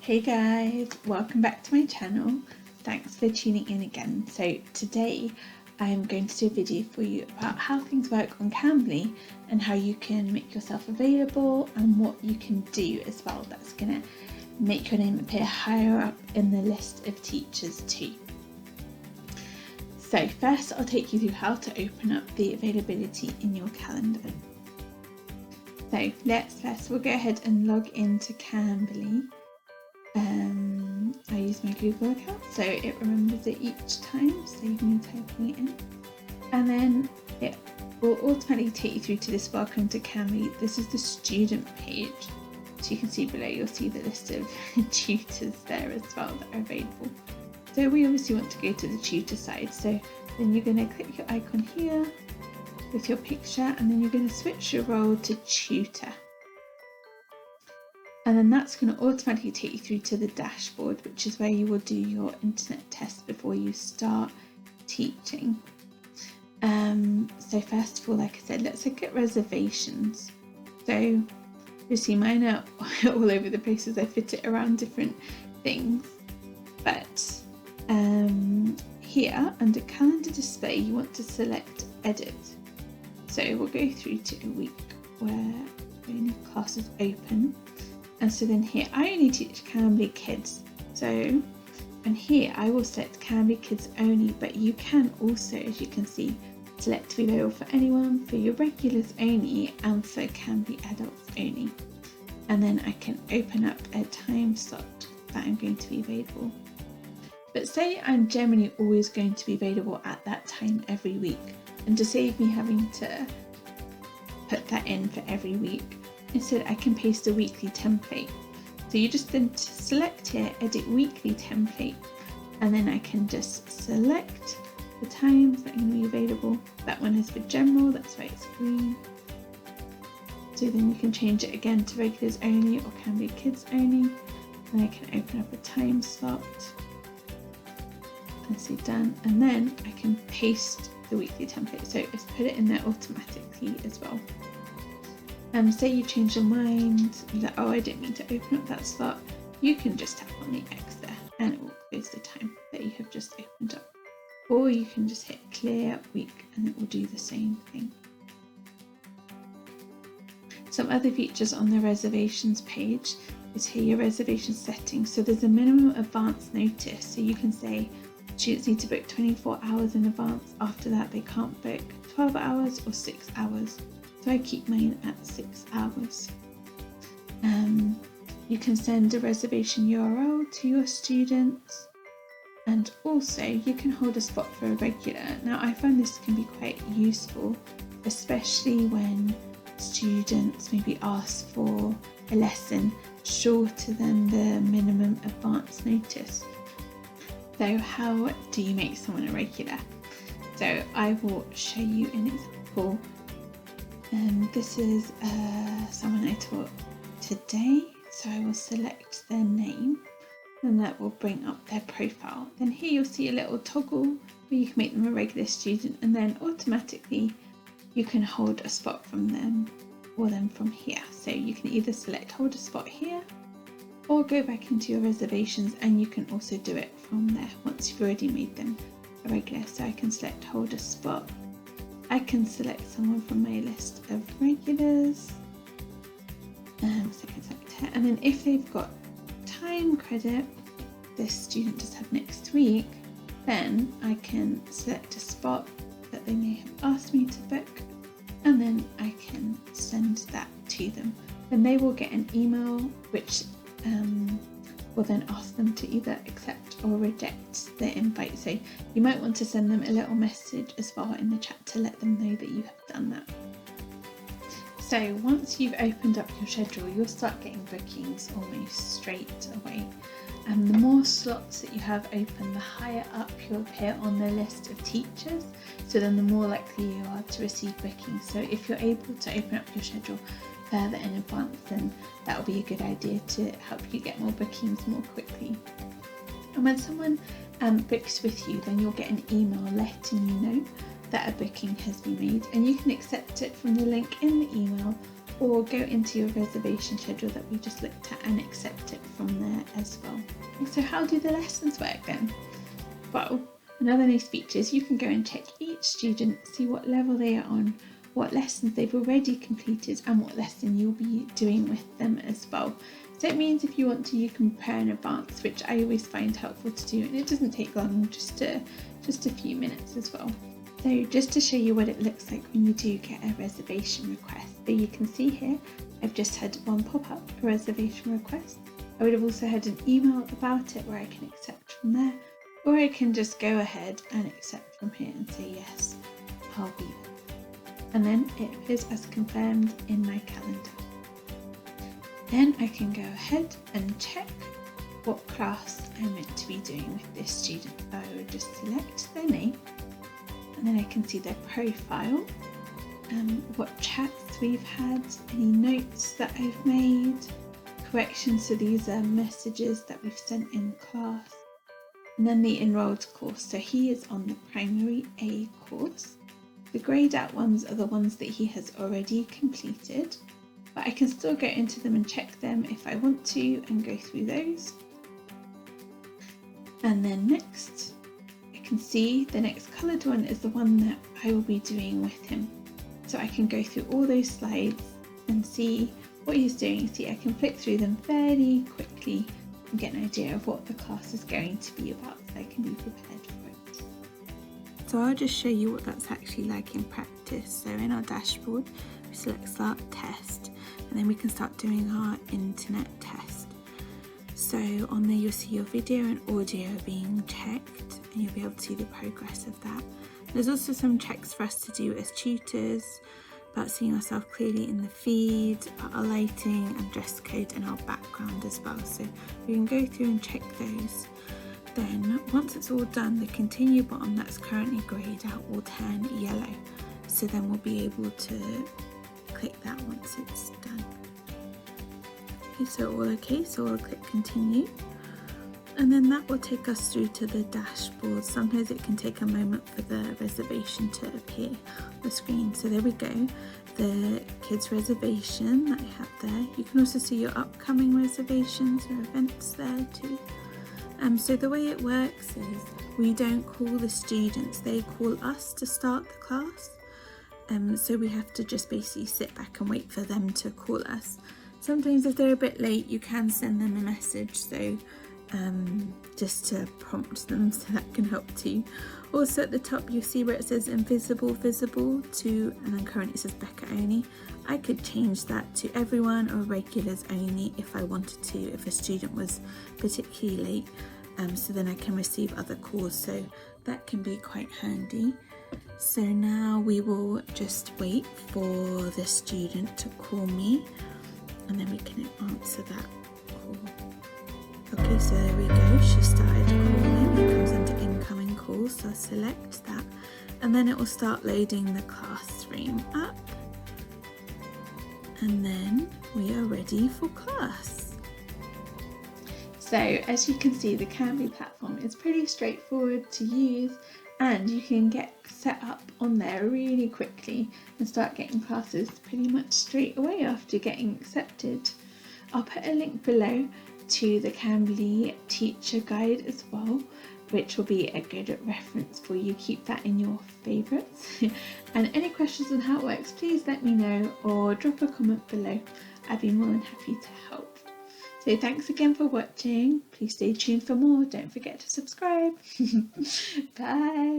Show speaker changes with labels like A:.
A: Hey guys, welcome back to my channel. Thanks for tuning in again. So today I'm going to do a video for you about how things work on Cambly and how you can make yourself available and what you can do as well that's going to make your name appear higher up in the list of teachers too. So first I'll take you through how to open up the availability in your calendar. So we'll go ahead and log into Cambly. I use my Google account so it remembers it each time, save me typing it in, and then it will automatically take you through to this welcome to Cambly. This is the student page, so you can see below you'll see the list of tutors there as well that are available. So we obviously want to go to the tutor side, so then you're going to click your icon here with your picture and then you're going to switch your role to tutor. And then that's going to automatically take you through to the dashboard, which is where you will do your internet test before you start teaching. So first of all, like I said, let's look at reservations. So you see mine are all over the place as I fit it around different things. But here under calendar display, you want to select edit. So we'll go through to a week where only classes open. And so then here I only teach Cambly Kids, so and here I will select Cambly Kids only, but you can also, as you can see, select to be available for anyone, for your regulars only, and for Cambly adults only. And then I can open up a time slot that I'm going to be available. But say I'm generally always going to be available at that time every week, and to save me having to put that in for every week, instead I can paste a weekly template. So you just then select here, edit weekly template, and then I can just select the times that are going to be available. That one is for general, that's why it's green. So then you can change it again to regulars only or Cambly Kids only. And I can open up a time slot and say done. And then I can paste the weekly template. So it's put it in there automatically as well. Say you change your mind, that oh I didn't mean to open up that slot, you can just tap on the X there and it will close the time that you have just opened up. Or you can just hit clear week and it will do the same thing. Some other features on the reservations page is here your reservation settings. So there's a minimum advance notice, so you can say students need to book 24 hours in advance. After that they can't book 12 hours or 6 hours. So I keep mine at 6 hours. You can send a reservation URL to your students, and also you can hold a spot for a regular. Now I find this can be quite useful, especially when students maybe ask for a lesson shorter than the minimum advance notice. So how do you make someone a regular? So I will show you an example. This is someone I taught today, so I will select their name and that will bring up their profile. Then here you'll see a little toggle where you can make them a regular student, and then automatically you can hold a spot from them or them from here. So you can either select hold a spot here or go back into your reservations, and you can also do it from there once you've already made them a regular. So I can select hold a spot. I can select someone from my list of regulars, so I can select her, and then if they've got time credit, this student does have next week, then I can select a spot that they may have asked me to book, and then I can send that to them. Then they will get an email which will then ask them to either accept or reject the invite. So you might want to send them a little message as well in the chat to let them know that you have done that. So once you've opened up your schedule, you'll start getting bookings almost straight away. And the more slots that you have open, the higher up you'll appear on the list of teachers. So then the more likely you are to receive bookings. So if you're able to open up your schedule further in advance, then that will be a good idea to help you get more bookings more quickly. And when someone books with you, then you'll get an email letting you know that a booking has been made, and you can accept it from the link in the email or go into your reservation schedule that we just looked at and accept it from there as well. So how do the lessons work then? Well, another nice feature is you can go and check each student, see what level they are on, what lessons they've already completed and what lesson you'll be doing with them as well. So it means if you want to, you can prepare in advance, which I always find helpful to do, and it doesn't take long, just a few minutes as well. So just to show you what it looks like when you do get a reservation request. So you can see here, I've just had one pop up, a reservation request. I would have also had an email about it where I can accept from there, or I can just go ahead and accept from here and say yes, I'll be there. And then it appears as confirmed in my calendar. Then I can go ahead and check what class I'm meant to be doing with this student. I would just select their name, and then I can see their profile, what chats we've had, any notes that I've made, corrections to these messages that we've sent in class, and then the enrolled course. So he is on the primary A course. The greyed out ones are the ones that he has already completed, but I can still go into them and check them if I want to and go through those. And then next, I can see the next coloured one is the one that I will be doing with him. So I can go through all those slides and see what he's doing. See, I can flick through them fairly quickly and get an idea of what the class is going to be about, so I can be prepared for it. So I'll just show you what that's actually like in practice. So in our dashboard, we select start test, and then we can start doing our internet test. So on there you'll see your video and audio being checked, and you'll be able to see the progress of that. There's also some checks for us to do as tutors about seeing ourselves clearly in the feed, about our lighting and dress code and our background as well. So we can go through and check those. Then once it's all done, the continue button that's currently greyed out will turn yellow. So then we'll be able to click that once it's done. Okay, so all okay, so I'll click continue. And then that will take us through to the dashboard. Sometimes it can take a moment for the reservation to appear on the screen. So there we go, the kids reservation that I have there. You can also see your upcoming reservations or events there too. So the way it works is we don't call the students, they call us to start the class. So we have to just basically sit back and wait for them to call us. Sometimes if they're a bit late, you can send them a message, so just to prompt them, so that can help too. Also at the top you'll see where it says invisible, visible to, and then currently it says Becca only. I could change that to everyone or regulars only if I wanted to, if a student was particularly late, so then I can receive other calls, so that can be quite handy. So now we will just wait for the student to call me, and then we can answer that call. Okay, so there we go, she started calling. It comes into incoming calls, so I select that, and then it will start loading the classroom up, and then we are ready for class. So as you can see, the Cambly platform is pretty straightforward to use, and you can get set up on there really quickly and start getting classes pretty much straight away after getting accepted. I'll put a link below to the Cambly teacher guide as well, which will be a good reference for you. Keep that in your favourites. And any questions on how it works, please let me know or drop a comment below. I'd be more than happy to help. So thanks again for watching. Please stay tuned for more. Don't forget to subscribe. Bye.